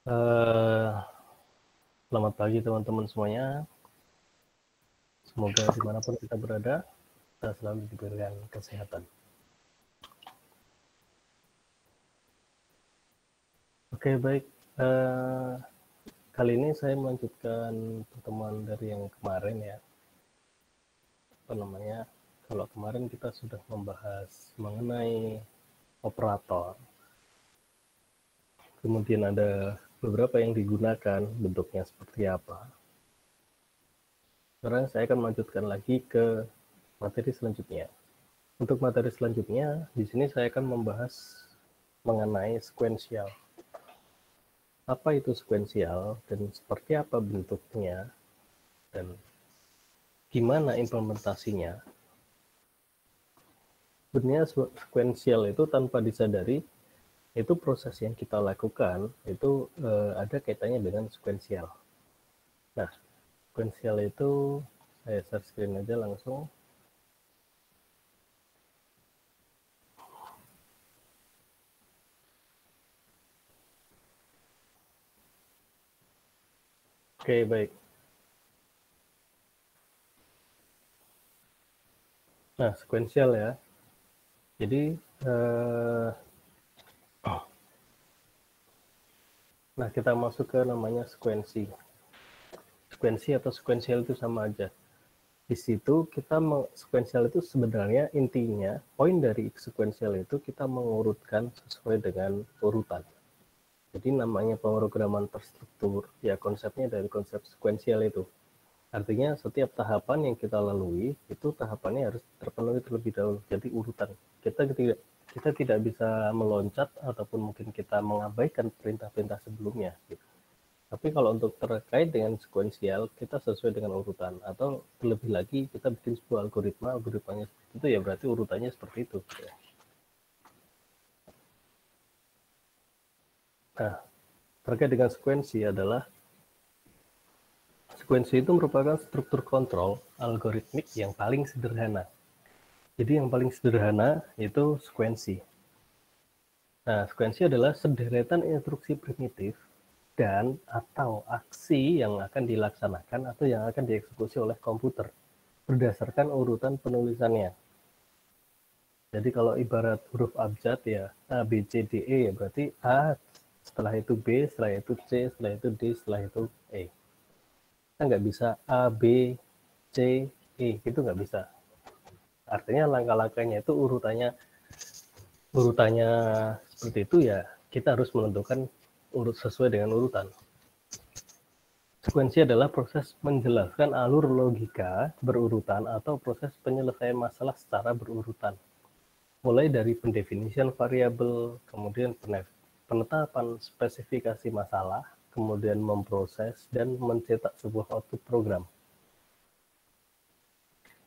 Eh, Selamat pagi teman-teman semuanya. Semoga dimanapun kita berada, kita selalu diberikan kesehatan. Oke, baik. Kali ini saya melanjutkan pertemuan dari yang kemarin ya. Kalau kemarin kita sudah membahas mengenai operator. Kemudian ada beberapa yang digunakan, bentuknya seperti apa. Sekarang saya akan melanjutkan lagi ke materi selanjutnya. Untuk materi selanjutnya, di sini saya akan membahas mengenai sekuensial. Apa itu sekuensial dan seperti apa bentuknya dan gimana implementasinya. Sebenarnya sekuensial itu tanpa disadari itu proses yang kita lakukan itu ada kaitannya dengan sekuensial. Nah, sekuensial itu saya share screen aja langsung. Oke, baik. Nah, sekuensial ya. Jadi nah kita masuk ke namanya sekuensi. Sekuensi atau sekuensial itu sama aja. Di situ kita sekuensial itu sebenarnya intinya poin dari sekuensial itu kita mengurutkan sesuai dengan urutan. Jadi namanya pemrograman terstruktur ya konsepnya dari konsep sekuensial itu. Artinya setiap tahapan yang kita lalui itu tahapannya harus terpenuhi terlebih dahulu. Jadi urutan. Kita tidak bisa meloncat ataupun mungkin kita mengabaikan perintah-perintah sebelumnya gitu. Tapi kalau untuk terkait dengan sekuensial, kita sesuai dengan urutan. Atau terlebih lagi, kita bikin sebuah algoritmanya seperti itu, ya berarti urutannya seperti itu. Nah, terkait dengan sekuensi adalah, sekuensi itu merupakan struktur kontrol algoritmik yang paling sederhana. Jadi yang paling sederhana itu sekuensi. Nah, sekuensi adalah sederetan instruksi primitif dan atau aksi yang akan dilaksanakan atau yang akan dieksekusi oleh komputer berdasarkan urutan penulisannya. Jadi kalau ibarat huruf abjad ya A, B, C, D, E ya berarti A, setelah itu B, setelah itu C, setelah itu D, setelah itu E. Kita nggak bisa A, B, C, E, itu nggak bisa. Artinya langkah-langkahnya itu urutannya seperti itu ya kita harus menentukan sesuai dengan urutan. Sekuensi adalah proses menjelaskan alur logika berurutan atau proses penyelesaian masalah secara berurutan. Mulai dari pendefinisian variabel, kemudian penetapan spesifikasi masalah, kemudian memproses dan mencetak sebuah output program.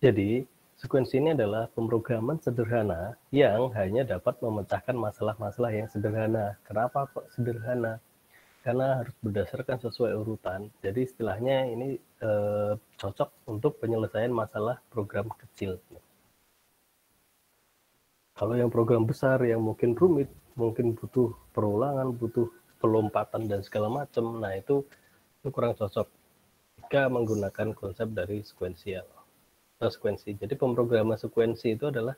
Jadi, sekuensi ini adalah pemrograman sederhana yang hanya dapat memecahkan masalah-masalah yang sederhana. Kenapa kok sederhana? Karena harus berdasarkan sesuai urutan. Jadi istilahnya ini cocok untuk penyelesaian masalah program kecil. Kalau yang program besar yang mungkin rumit, mungkin butuh perulangan, butuh pelompatan dan segala macam, nah itu kurang cocok jika menggunakan konsep dari sekuensi. Jadi pemrograman sekuensi itu adalah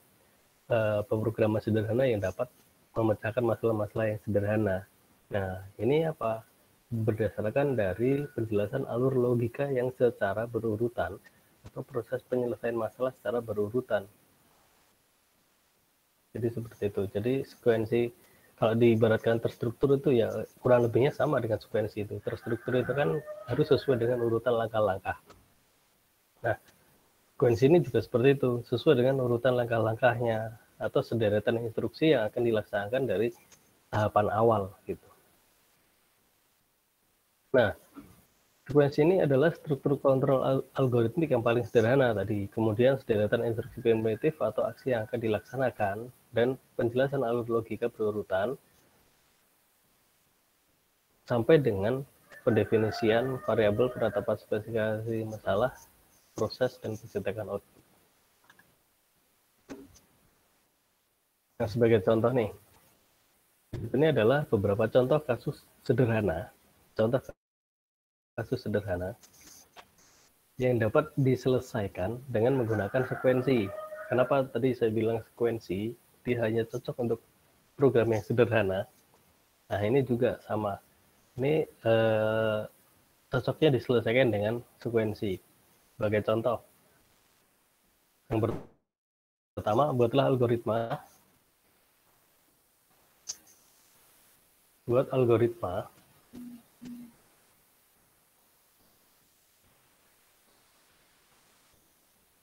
pemrograman sederhana yang dapat memecahkan masalah-masalah yang sederhana. Nah, ini apa? Berdasarkan dari penjelasan alur logika yang secara berurutan atau proses penyelesaian masalah secara berurutan. Jadi seperti itu. Jadi sekuensi kalau diibaratkan terstruktur itu ya kurang lebihnya sama dengan sekuensi itu. Terstruktur itu kan harus sesuai dengan urutan langkah-langkah. Nah, sekuensi ini juga seperti itu, sesuai dengan urutan langkah-langkahnya atau sederetan instruksi yang akan dilaksanakan dari tahapan awal gitu. Nah, sekuensi ini adalah struktur kontrol algoritmik yang paling sederhana tadi. Kemudian sederetan instruksi primitif atau aksi yang akan dilaksanakan dan penjelasan alur logika berurutan sampai dengan pendefinisian variabel penetapan spesifikasi masalah, proses, dan pencetakan output. Nah, sebagai contoh nih, ini adalah beberapa contoh kasus sederhana contoh kasus sederhana yang dapat diselesaikan dengan menggunakan sekuensi. Kenapa tadi saya bilang sekuensi? Dia hanya cocok untuk program yang sederhana. Nah, ini juga sama. Ini cocoknya diselesaikan dengan sekuensi. Sebagai contoh, yang pertama, buatlah algoritma. Buat algoritma.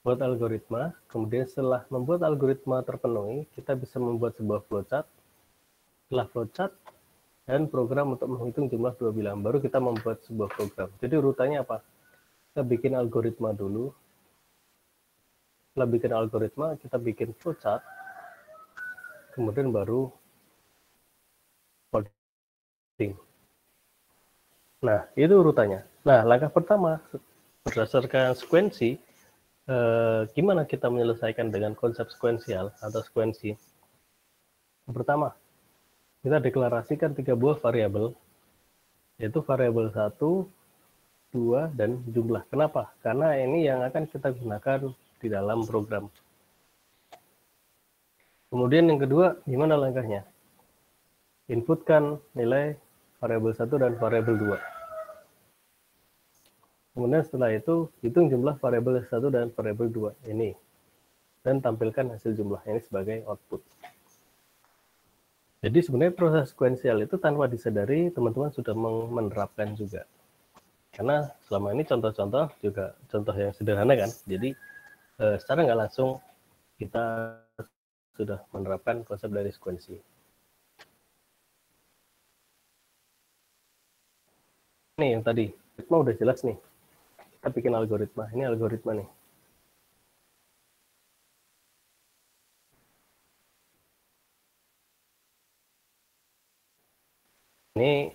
Buat algoritma, kemudian setelah membuat algoritma terpenuhi, kita bisa membuat sebuah flowchart. Setelah flowchart dan program untuk menghitung jumlah dua bilangan, baru kita membuat sebuah program. Jadi urutannya apa? Kita bikin algoritma dulu. Setelah bikin algoritma, kita bikin flowchart, kemudian baru coding. Nah, itu urutannya. Nah, langkah pertama, berdasarkan sekuensi, gimana kita menyelesaikan dengan konsep sekuensial atau sekuensi? Yang pertama, kita deklarasikan 3 buah variabel, yaitu variabel 1, 2, dan jumlah. Kenapa? Karena ini yang akan kita gunakan di dalam program. Kemudian yang kedua, gimana langkahnya? Inputkan nilai variabel 1 dan variabel 2. Kemudian setelah itu, hitung jumlah variabel 1 dan variabel 2 ini. Dan tampilkan hasil jumlah ini sebagai output. Jadi sebenarnya proses sekuensial itu tanpa disadari, teman-teman sudah menerapkan juga. Karena selama ini contoh-contoh juga contoh yang sederhana kan. Jadi secara nggak langsung kita sudah menerapkan konsep dari sekuensi. Nih yang tadi, algoritma udah jelas nih. Kita bikin algoritma. Ini algoritma nih. Ini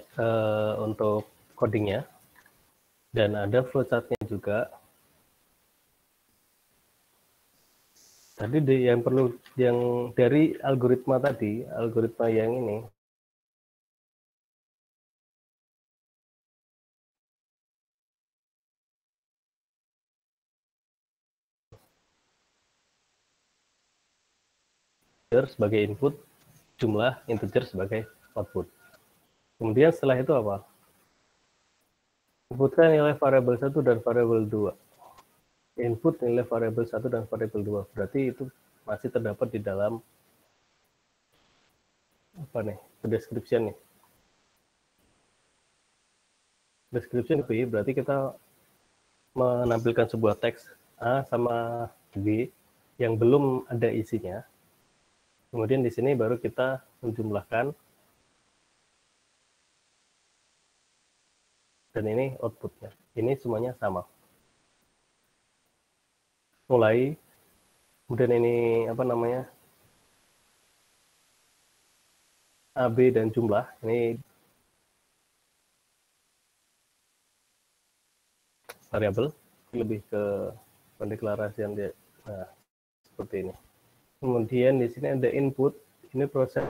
untuk codingnya. Dan ada flowchart-nya juga. Tadi yang perlu, yang dari algoritma tadi, algoritma yang ini, sebagai input, jumlah integer sebagai output. Kemudian setelah itu apa? Inputkan nilai variabel 1 dan variabel 2. Input nilai variabel 1 dan variabel 2. Berarti itu masih terdapat di dalam apa nih? Description nih. Description itu berarti kita menampilkan sebuah teks A sama B yang belum ada isinya. Kemudian di sini baru kita menjumlahkan dan ini outputnya. Ini semuanya sama. Mulai, kemudian ini apa namanya, A, B, dan jumlah. Ini variabel, lebih ke pendeklarasian dia. Nah, seperti ini. Kemudian di sini ada input. Ini proses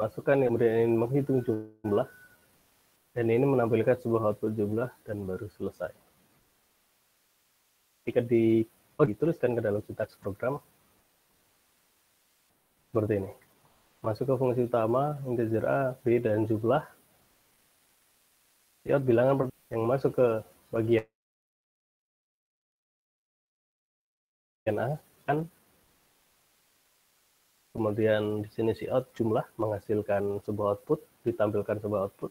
masukkan, kemudian menghitung jumlah. Dan ini menampilkan sebuah output jumlah dan baru selesai. Jika dituliskan ke dalam sintaks program, seperti ini. Masuk ke fungsi utama, integer A, B, dan jumlah. Lihat bilangan yang masuk ke bagian A, kan. Kemudian di sini si out jumlah menghasilkan sebuah output, ditampilkan sebuah output,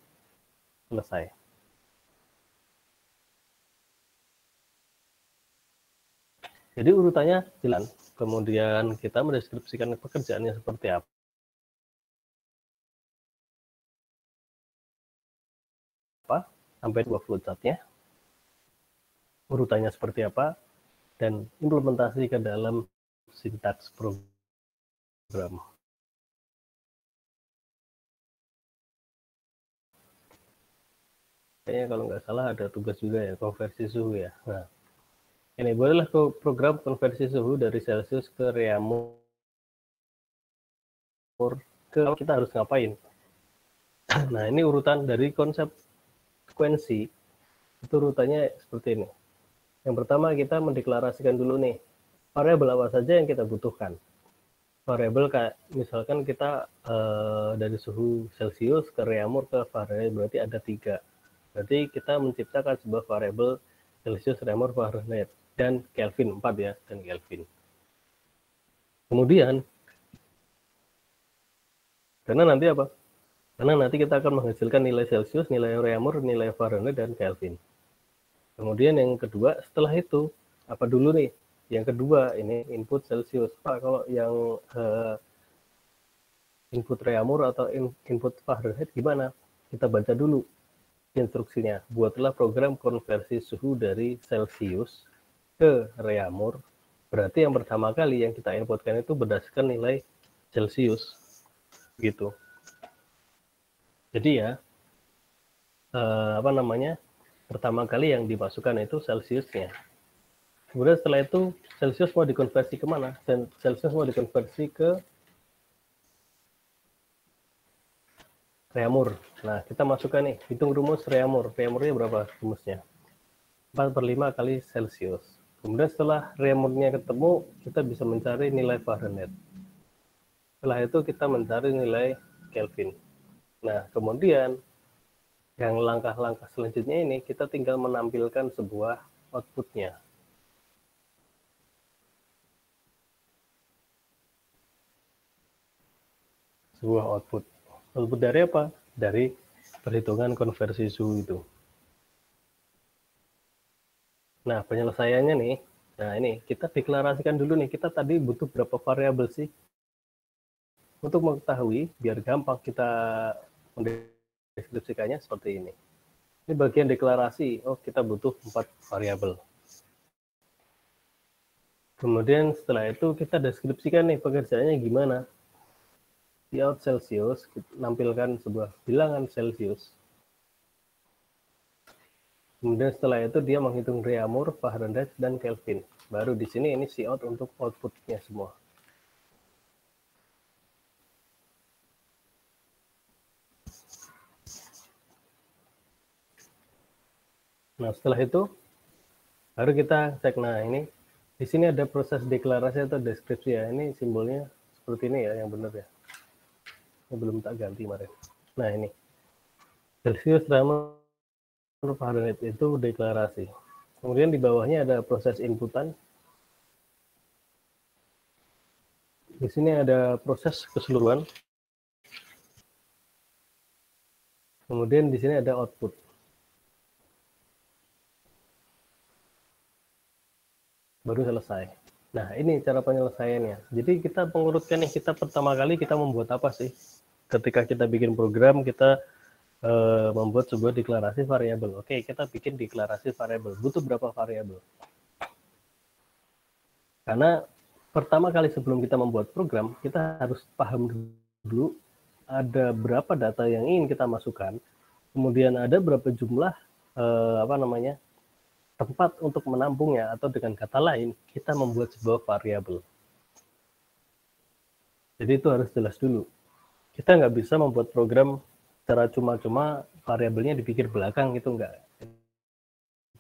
selesai. Jadi urutannya jelas. Kemudian kita mendeskripsikan pekerjaannya seperti apa. Sampai dua flowchart-nya. Urutannya seperti apa. Dan implementasi ke dalam sintaks program. Kayaknya kalau nggak salah ada tugas juga ya, konversi suhu ya. Nah, ini bolehlah program konversi suhu dari Celsius ke Reaumur. Kita harus ngapain? Nah, ini urutan dari konsep sekuensi itu rutanya seperti ini. Yang pertama kita mendeklarasikan dulu nih variabel apa saja yang kita butuhkan. Variabel kayak misalkan kita dari suhu Celsius ke Reaumur ke Fahrenheit, berarti ada 3. Berarti kita menciptakan sebuah variabel Celsius, Reaumur, Fahrenheit, dan Kelvin 4 ya, dan Kelvin. Kemudian karena nanti apa? Karena nanti kita akan menghasilkan nilai Celsius, nilai Reaumur, nilai Fahrenheit, dan Kelvin. Kemudian yang kedua, setelah itu apa dulu nih? Yang kedua ini input Celsius. Pak, kalau yang input Reaumur atau input Fahrenheit gimana? Kita baca dulu instruksinya. Buatlah program konversi suhu dari Celsius ke Reaumur. Berarti yang pertama kali yang kita inputkan itu berdasarkan nilai Celsius. Gitu. Jadi ya, pertama kali yang dimasukkan itu Celsiusnya. Kemudian setelah itu Celsius mau dikonversi kemana? Celsius mau dikonversi ke Reaumur. Nah, kita masukkan nih, hitung rumus Reaumur. Reaumurnya berapa rumusnya? 4/5 kali Celsius. Kemudian setelah Reaumurnya ketemu, kita bisa mencari nilai Fahrenheit. Setelah itu kita mencari nilai Kelvin. Nah, kemudian yang langkah-langkah selanjutnya ini, kita tinggal menampilkan sebuah outputnya. Sebuah output. Output dari apa? Dari perhitungan konversi suhu itu. Nah, penyelesaiannya nih, nah ini kita deklarasikan dulu nih, kita tadi butuh berapa variabel sih? Untuk mengetahui, biar gampang kita mendeskripsikannya seperti ini. Ini bagian deklarasi, oh kita butuh 4 variabel. Kemudian setelah itu kita deskripsikan nih pekerjaannya gimana. Cout Celsius, nampilkan sebuah bilangan Celsius. Kemudian setelah itu dia menghitung Reaumur, Fahrenheit, dan Kelvin. Baru di sini ini cout untuk outputnya semua. Nah setelah itu baru kita cek. Nah ini di sini ada proses deklarasi atau deskripsi ya. Ini simbolnya seperti ini ya, yang benar ya. Ini belum tak ganti kemarin. Nah ini Celsius, Reaumur, Fahrenheit itu deklarasi. Kemudian di bawahnya ada proses inputan. Di sini ada proses keseluruhan. Kemudian di sini ada output. Baru selesai. Nah, ini cara penyelesaiannya. Jadi kita mengurutkan nih, kita pertama kali kita membuat apa sih? Ketika kita bikin program, kita membuat sebuah deklarasi variabel. Oke, kita bikin deklarasi variabel. Butuh berapa variabel? Karena pertama kali sebelum kita membuat program, kita harus paham dulu ada berapa data yang ingin kita masukkan, kemudian ada berapa jumlah tempat untuk menampungnya, atau dengan kata lain, kita membuat sebuah variabel. Jadi itu harus jelas dulu. Kita nggak bisa membuat program secara cuma-cuma variabelnya dipikir belakang gitu, nggak.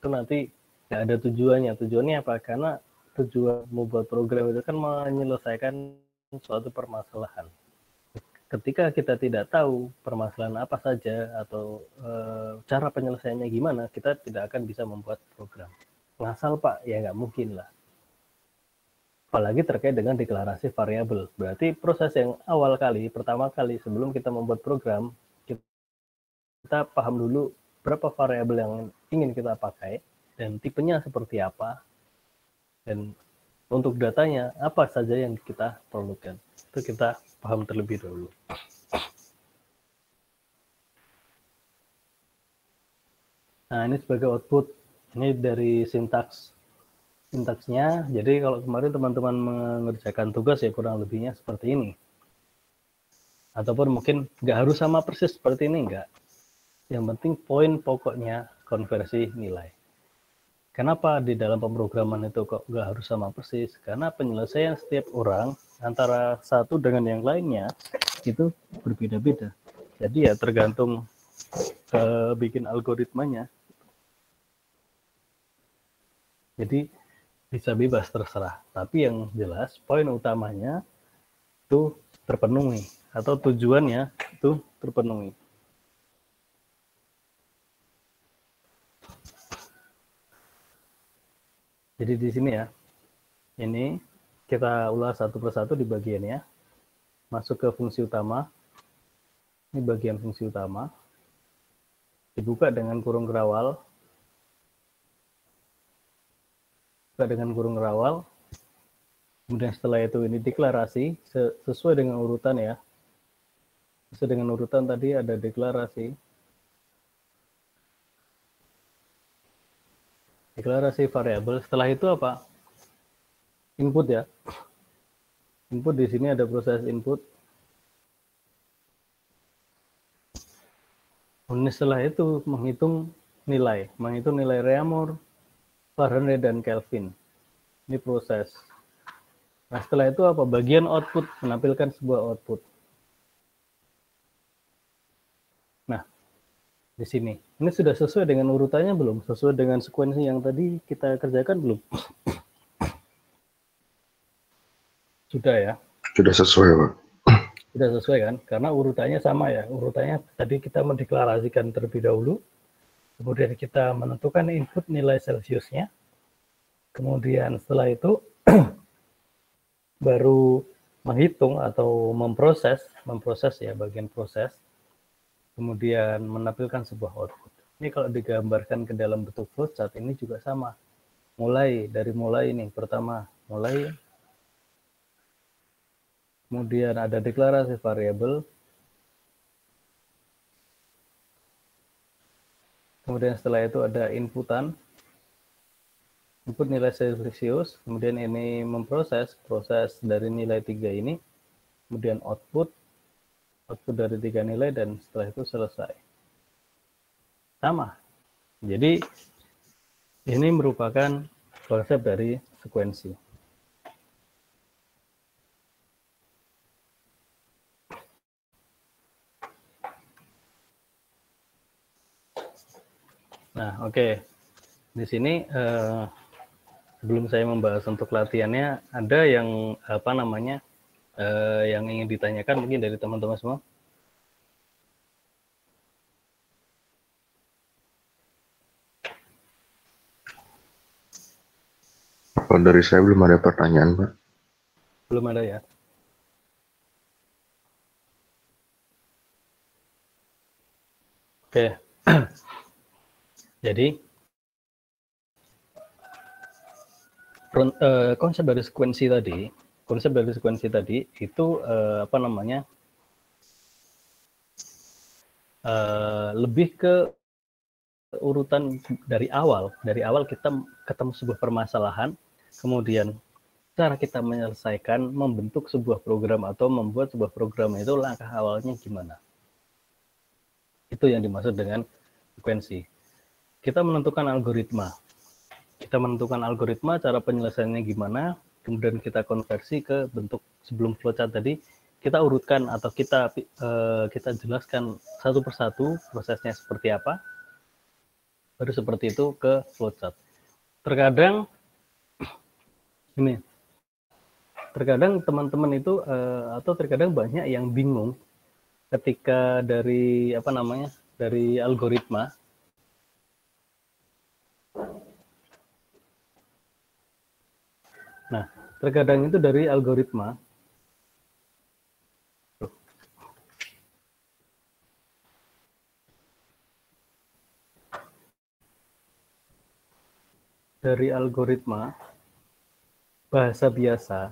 Itu nanti nggak ada tujuannya. Tujuannya apa? Karena tujuan membuat program itu kan menyelesaikan suatu permasalahan. Ketika kita tidak tahu permasalahan apa saja atau cara penyelesaiannya gimana, kita tidak akan bisa membuat program. Ngasal Pak, ya nggak mungkin lah. Apalagi terkait dengan deklarasi variabel. Berarti proses yang awal kali, pertama kali sebelum kita membuat program, kita paham dulu berapa variabel yang ingin kita pakai, dan tipenya seperti apa, dan untuk datanya apa saja yang kita perlukan. Itu kita paham terlebih dahulu. Nah, ini sebagai output. Ini dari sintaksnya. Jadi kalau kemarin teman-teman mengerjakan tugas ya kurang lebihnya seperti ini. Ataupun mungkin nggak harus sama persis seperti ini, nggak. Yang penting poin pokoknya konversi nilai. Kenapa di dalam pemrograman itu kok nggak harus sama persis? Karena penyelesaian setiap orang antara satu dengan yang lainnya itu berbeda-beda. Jadi ya tergantung bikin algoritmanya. Jadi bisa bebas terserah, tapi yang jelas poin utamanya itu terpenuhi atau tujuannya itu terpenuhi. Jadi di sini ya, ini kita ulas satu persatu di bagiannya. Masuk ke fungsi utama. Ini bagian fungsi utama. Dibuka dengan kurung kerawal. Buka dengan kurung kerawal. Kemudian setelah itu ini deklarasi sesuai dengan urutan ya. Sesuai dengan urutan tadi ada deklarasi. Deklarasi variabel. Setelah itu apa? Input ya. Input di sini ada proses input. Kemudian setelah itu menghitung nilai Reaumur, Fahrenheit dan Kelvin. Ini proses. Nah, setelah itu apa? Bagian output, menampilkan sebuah output. Nah, di sini. Ini sudah sesuai dengan urutannya belum? Sesuai dengan sekuensi yang tadi kita kerjakan belum? Sudah ya? Sudah sesuai, Pak. Sudah sesuai kan? Karena urutannya sama ya. Urutannya tadi kita mendeklarasikan terlebih dahulu. Kemudian kita menentukan input nilai Celsiusnya. Kemudian setelah itu baru menghitung atau memproses ya, bagian proses, kemudian menampilkan sebuah output. Ini kalau digambarkan ke dalam bentuk flowchart ini juga sama. Mulai ini pertama, kemudian ada deklarasi variabel, kemudian setelah itu ada input nilai Celsius, kemudian ini proses dari nilai 3 ini, kemudian output dari 3 nilai, dan setelah itu selesai. Sama. Jadi ini merupakan konsep dari sekuensi. Nah, oke. Di sini sebelum saya membahas untuk latihannya, ada yang yang ingin ditanyakan mungkin dari teman-teman semua? Kalau dari saya belum ada pertanyaan, Pak. Belum ada ya? Oke. Jadi konsep dari sekuensi tadi itu lebih ke urutan dari awal kita ketemu sebuah permasalahan, kemudian cara kita menyelesaikan, membentuk sebuah program atau membuat sebuah program itu langkah awalnya gimana. Itu yang dimaksud dengan sekuensi. Kita menentukan algoritma, cara penyelesaiannya gimana, kemudian kita konversi ke bentuk sebelum flowchart tadi, kita urutkan atau kita jelaskan satu persatu prosesnya seperti apa, baru seperti itu ke flowchart. Terkadang teman-teman itu atau terkadang banyak yang bingung ketika dari algoritma. Nah, terkadang itu dari algoritma bahasa biasa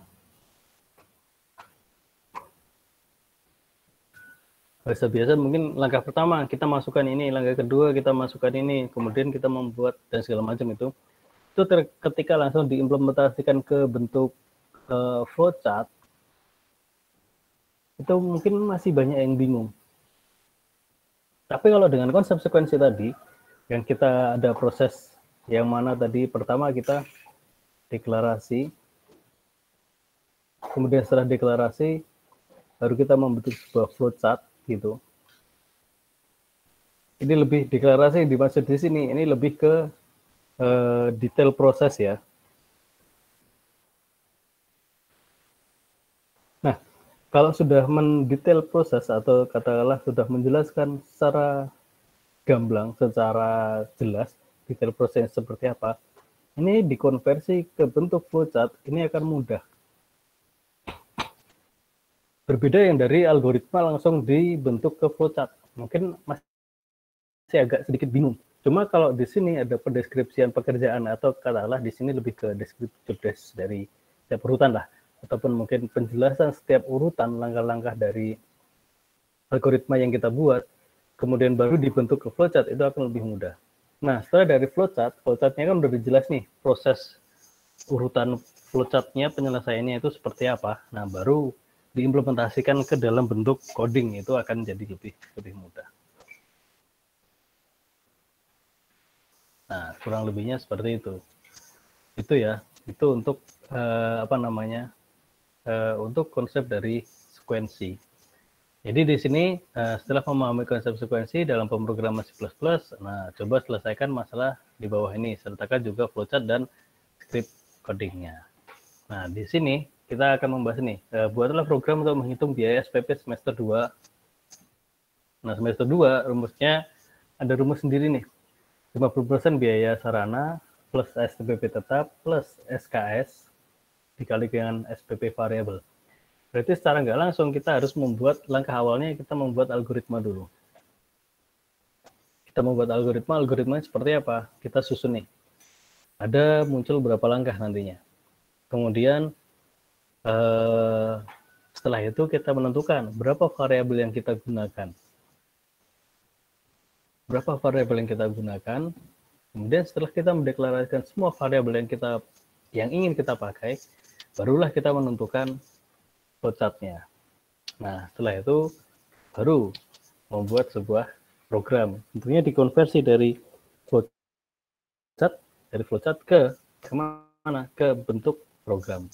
mungkin langkah pertama kita masukkan ini, langkah kedua kita masukkan ini, kemudian kita membuat dan segala macam itu ketika langsung diimplementasikan ke bentuk flowchart, itu mungkin masih banyak yang bingung. Tapi kalau dengan konsep sekuensi tadi, yang kita ada proses yang mana tadi pertama kita deklarasi, kemudian setelah deklarasi baru kita membentuk sebuah flowchart gitu. Ini lebih deklarasi yang dimaksud di sini. Ini lebih ke detail proses ya. Nah, kalau sudah mendetail proses atau katakanlah sudah menjelaskan secara gamblang, secara jelas detail prosesnya seperti apa, ini dikonversi ke bentuk flowchart, ini akan mudah. Berbeda yang dari algoritma langsung dibentuk ke flowchart. Mungkin masih agak sedikit bingung. Cuma kalau di sini ada pendeskripsian pekerjaan atau katakanlah di sini lebih ke deskripsi dari setiap urutan lah, ataupun mungkin penjelasan setiap urutan langkah-langkah dari algoritma yang kita buat, kemudian baru dibentuk ke flowchart, itu akan lebih mudah. Nah, setelah dari flowchartnya kan udah jelas nih proses urutan flowchartnya, penyelesaiannya itu seperti apa. Nah, baru diimplementasikan ke dalam bentuk coding, itu akan jadi lebih mudah. Nah, kurang lebihnya seperti itu. Itu ya, itu untuk untuk konsep dari sekuensi. Jadi di sini setelah memahami konsep sekuensi dalam pemrograman C++, nah coba selesaikan masalah di bawah ini, sertakan juga flowchart dan script codingnya. Nah, di sini kita akan membahas nih, buatlah program untuk menghitung biaya SPP semester 2. Nah, semester 2 rumusnya ada rumus sendiri nih. 50% biaya sarana plus SPP tetap plus SKS dikali dengan SPP variabel. Berarti secara nggak langsung kita harus membuat langkah awalnya, kita membuat algoritma dulu. Kita membuat algoritmanya seperti apa? Kita susun nih. Ada muncul berapa langkah nantinya. Kemudian setelah itu kita menentukan berapa variabel yang kita gunakan. Berapa variabel yang kita gunakan. Kemudian setelah kita mendeklarasikan semua variabel yang ingin kita pakai, barulah kita menentukan flowchart-nya. Nah, setelah itu baru membuat sebuah program. Tentunya dikonversi dari flowchart ke kemana? Ke bentuk program.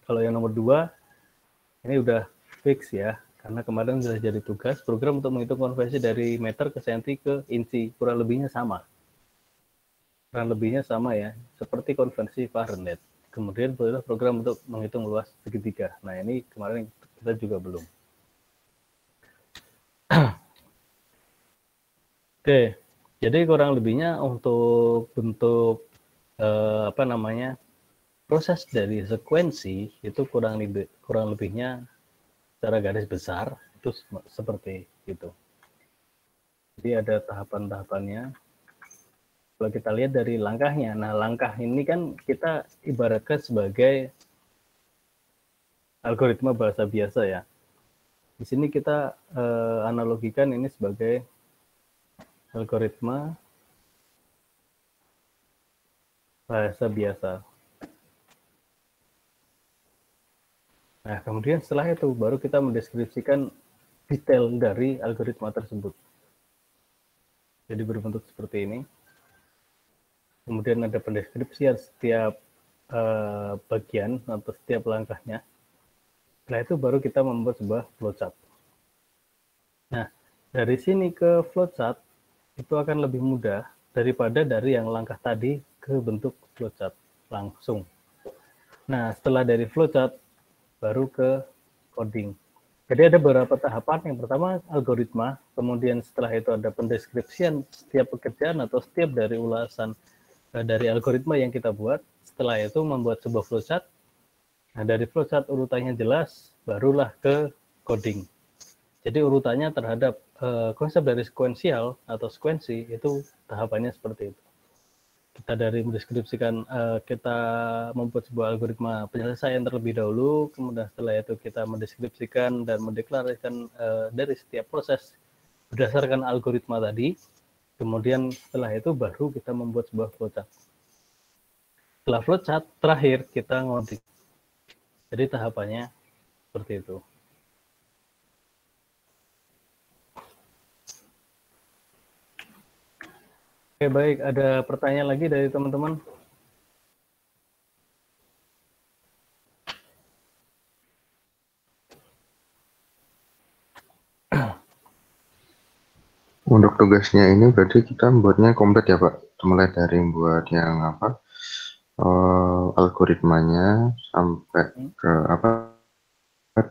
Kalau yang nomor 2, ini udah fix ya, karena kemarin sudah jadi tugas program untuk menghitung konversi dari meter ke senti ke inci, kurang lebihnya sama. Ya, seperti konvensi Fahrenheit. Kemudian bolehlah program untuk menghitung luas segitiga. Nah, ini kemarin kita juga belum. Oke, jadi kurang lebihnya untuk bentuk proses dari sekuensi itu kurang lebihnya secara garis besar itu seperti itu. Jadi ada tahapan-tahapannya. Kalau kita lihat dari langkahnya, nah langkah ini kan kita ibaratkan sebagai algoritma bahasa biasa ya. Di sini kita analogikan ini sebagai algoritma bahasa biasa. Nah, kemudian setelah itu baru kita mendeskripsikan detail dari algoritma tersebut. Jadi berbentuk seperti ini. Kemudian ada pendeskripsian setiap bagian atau setiap langkahnya. Setelah itu baru kita membuat sebuah flowchart. Nah, dari sini ke flowchart itu akan lebih mudah daripada dari yang langkah tadi ke bentuk flowchart langsung. Nah, setelah dari flowchart baru ke coding. Jadi ada beberapa tahapan. Yang pertama algoritma, kemudian setelah itu ada pendeskripsian setiap pekerjaan atau setiap dari ulasan dari algoritma yang kita buat. Setelah itu membuat sebuah flowchart. Nah, dari flowchart urutannya jelas, barulah ke coding. Jadi urutannya terhadap konsep dari sekuensial atau sekuensi itu tahapannya seperti itu. Kita dari mendeskripsikan, kita membuat sebuah algoritma penyelesaian terlebih dahulu, kemudian setelah itu kita mendeskripsikan dan mendeklarasikan dari setiap proses berdasarkan algoritma tadi, kemudian setelah itu baru kita membuat sebuah flowchart. Setelah flowchart, terakhir kita ngoding. Jadi tahapannya seperti itu. Oke, baik. Ada pertanyaan lagi dari teman-teman? Untuk tugasnya ini berarti kita membuatnya komplit ya Pak? Mulai dari buat yang apa, algoritmanya sampai ke apa,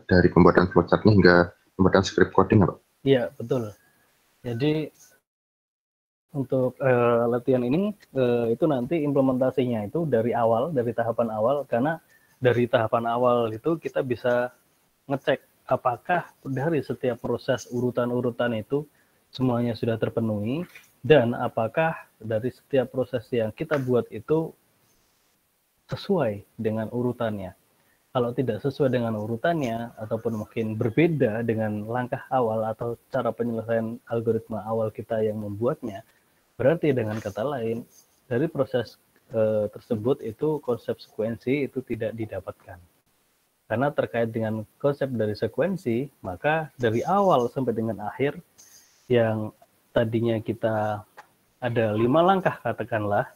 dari pembuatan flowchartnya hingga pembuatan script coding ya Pak? Iya, betul. Jadi untuk latihan ini itu nanti implementasinya itu dari awal, dari tahapan awal, karena dari tahapan awal itu kita bisa ngecek apakah dari setiap proses urutan-urutan itu semuanya sudah terpenuhi dan apakah dari setiap proses yang kita buat itu sesuai dengan urutannya. Kalau tidak sesuai dengan urutannya ataupun mungkin berbeda dengan langkah awal atau cara penyelesaian algoritma awal kita yang membuatnya, berarti dengan kata lain dari proses tersebut itu konsep sekuensi itu tidak didapatkan. Karena terkait dengan konsep dari sekuensi, maka dari awal sampai dengan akhir yang tadinya kita ada 5 langkah katakanlah,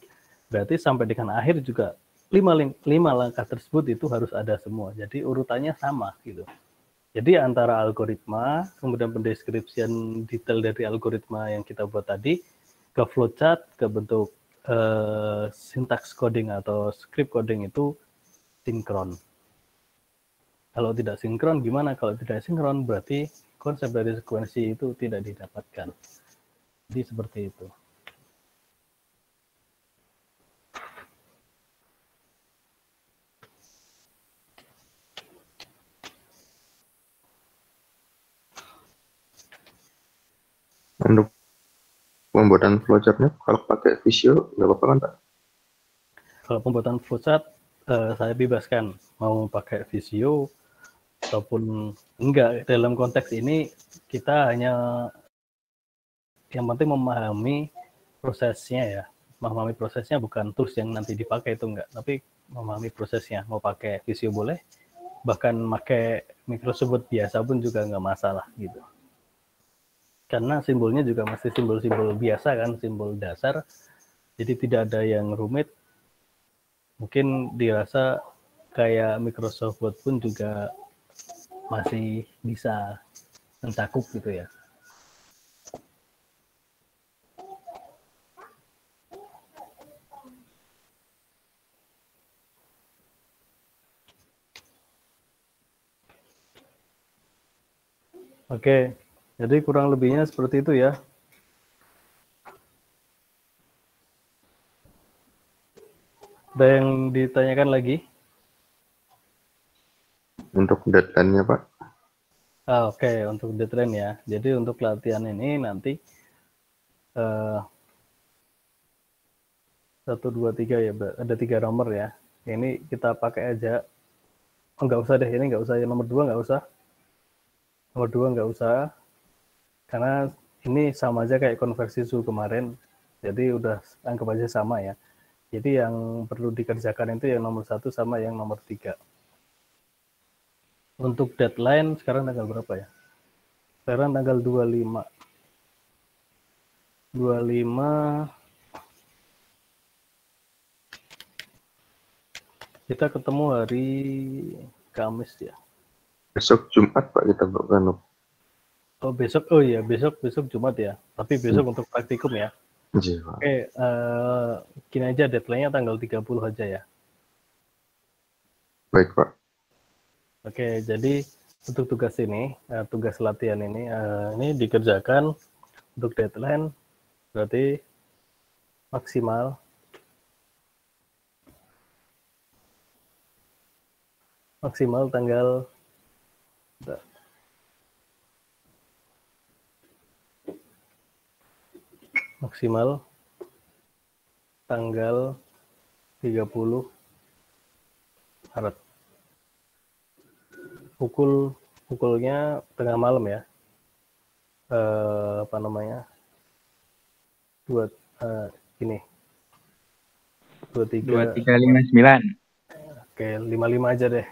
berarti sampai dengan akhir juga 5 langkah tersebut itu harus ada semua. Jadi urutannya sama gitu. Jadi antara algoritma, kemudian pendeskripsian detail dari algoritma yang kita buat tadi, ke flowchart, ke bentuk syntax coding atau script coding itu sinkron. Kalau tidak sinkron gimana? Kalau tidak sinkron berarti konsep dari sekuensi itu tidak didapatkan. Jadi seperti itu. Untuk pembuatan flowchartnya kalau pakai Visio nggak apa-apa kan Pak? Kalau pembuatan flowchart saya bebaskan mau pakai Visio ataupun enggak. Dalam konteks ini kita hanya yang penting memahami prosesnya ya. Memahami prosesnya bukan tools yang nanti dipakai itu enggak, tapi memahami prosesnya. Mau pakai Visio boleh, bahkan pakai Microsoft biasa pun juga enggak masalah gitu. Karena simbolnya juga masih simbol-simbol biasa kan, simbol dasar. Jadi tidak ada yang rumit. Mungkin dirasa kayak Microsoft Word pun juga masih bisa mencakup gitu ya. Oke, jadi kurang lebihnya seperti itu ya. Ada yang ditanyakan lagi? Untuk deadline-nya Pak? Oke, untuk deadline ya. Jadi untuk latihan ini nanti 1, 2, 3 ya, ada 3 nomor ya. Ini kita pakai aja. Oh, nggak usah deh, ini nggak usah. Yang nomor 2 nggak usah. Nomor 2 nggak usah. Karena ini sama aja kayak konversi suhu kemarin. Jadi udah anggap aja sama ya. Jadi yang perlu dikerjakan itu yang nomor 1 sama yang nomor 3. Untuk deadline sekarang tanggal berapa ya? Sekarang tanggal 25. 25 kita ketemu hari Kamis ya. Besok Jumat Pak kita bukan. Oh besok, oh iya besok Jumat ya. Tapi besok untuk praktikum ya. Iya, Pak. Oke, gini aja deadline-nya tanggal 30 aja ya. Baik Pak. Oke, jadi untuk tugas ini, tugas latihan ini dikerjakan untuk deadline berarti maksimal tanggal maksimal tanggal 30 Maret. Pukulnya tengah malam ya. Apa namanya? Buat ini 2359. Oke, 55 aja deh.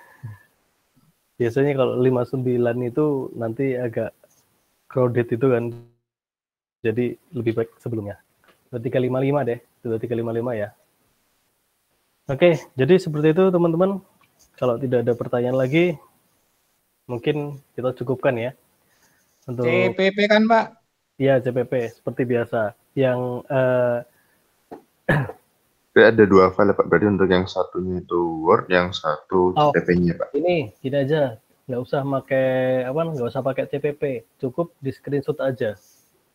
Biasanya kalau 59 itu nanti agak crowded itu kan. Jadi lebih baik sebelumnya. 2355 deh, 2355 ya. Oke, jadi seperti itu teman-teman. Kalau tidak ada pertanyaan lagi, mungkin kita cukupkan ya. Untuk TPP kan Pak? Iya, CPP seperti biasa. Yang Jadi ada 2 file Pak, berarti untuk yang satunya itu Word, yang satu CPP-nya Pak. ini gini aja, nggak usah pakai CPP, cukup di screenshot aja.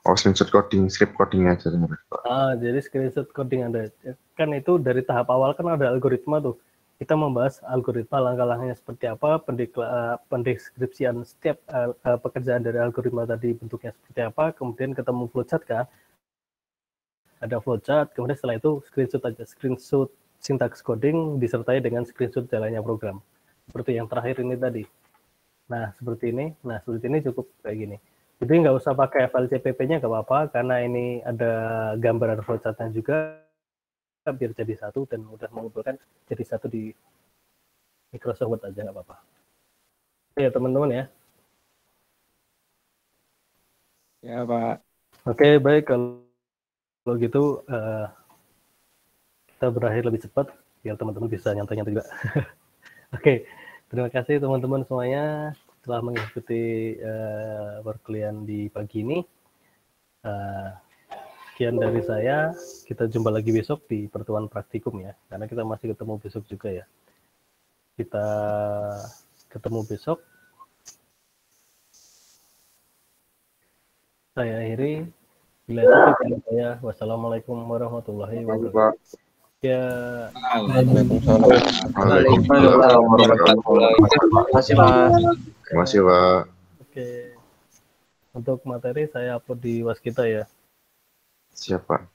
Oh, screenshot coding, script coding aja Pak. Jadi screenshot coding Anda. Kan itu dari tahap awal kan ada algoritma tuh. Kita membahas algoritma langkah-langkahnya seperti apa, pendeskripsian setiap pekerjaan dari algoritma tadi bentuknya seperti apa, kemudian ketemu flowchart kan. Ada flowchart, kemudian setelah itu screenshot aja, screenshot syntax coding disertai dengan screenshot jalannya program. Seperti yang terakhir ini tadi. Nah, seperti ini cukup kayak gini. Jadi nggak usah pakai file CPP-nya nggak apa-apa, karena ini ada gambaran flowchart-nya juga, biar jadi satu dan mudah mengumpulkan jadi satu di Microsoft Word aja nggak apa-apa. Ya teman-teman ya. Ya Pak. Oke, baik, kalau gitu kita berakhir lebih cepat biar teman-teman bisa nyantai-nyantai juga. Oke, terima kasih teman-teman semuanya telah mengikuti perkuliahan di pagi ini. Sekian dari saya, kita jumpa lagi besok di pertemuan praktikum ya, karena kita masih ketemu besok juga ya. Kita ketemu besok. Saya akhiri. Bila itu saya, wassalamualaikum warahmatullahi wabarakatuh. Ya. Waalaikumsalam warahmatullahi wabarakatuh. Terima kasih Pak. Oke. Untuk materi saya upload di Waskita ya. Siap Pak.